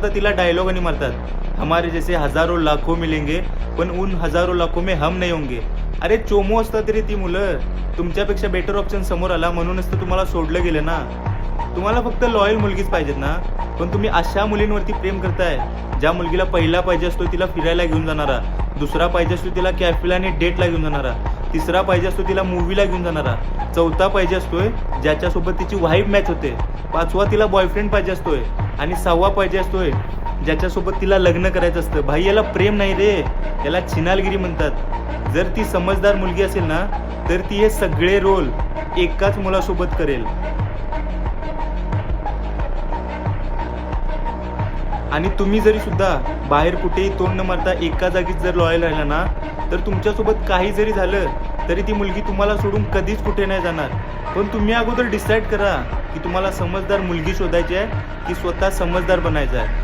तर तिला डायलॉग आणि मारतात, हमारे जैसे हजारो लाखो मिलेंगे पण उन हजारो लाखो में हम नहीं होंगे. अरे चोमो असतात रे ती मुलं. तुमच्यापेक्षा बेटर ऑप्शन समोर आला म्हणूनच तर तुम्हाला सोडलं गेलं ना. तुम्हाला फक्त लॉयल मुलगीच पाहिजेत ना. पण तुम्ही अशा मुलींवरती प्रेम करताय ज्या मुलगीला पहिला पाहिजे असतो तिला फिरायला घेऊन जाणारा, दुसरा पाहिजे असतो तिला कॅफेला आणि डेटला घेऊन जाणारा, तिसरा पाहिजे असतो तिला मूवीला घेऊन जाणारा, चौथा पाहिजे असतोय ज्याच्यासोबत तिची वाईब मॅच होते, पाचवा तिला बॉयफ्रेंड पाहिजे असतोय आणि सहावा पाहिजे असतोय ज्याच्यासोबत तिला लग्न करायचं असतं. भाई याला प्रेम नाही रे, याला छिनालगिरी म्हणतात. जर ती समजदार मुलगी असेल ना तर ती हे सगळे रोल एकाच मुलासोबत करेल. आणि तुम्ही जरी सुद्धा बाहेर कुठेही तोंड न मारता एका जागीच जर लॉयल राहिला ना तर तुमच्यासोबत काही जरी झालं तरी ती मुलगी तुम्हाला सोडून कधीच कुठे नाही जाणार. पण तुम्ही अगोदर डिसाईड करा की तुम्हाला समजदार मुलगी शोधायची आहे की स्वतः समजदार बनायचं आहे.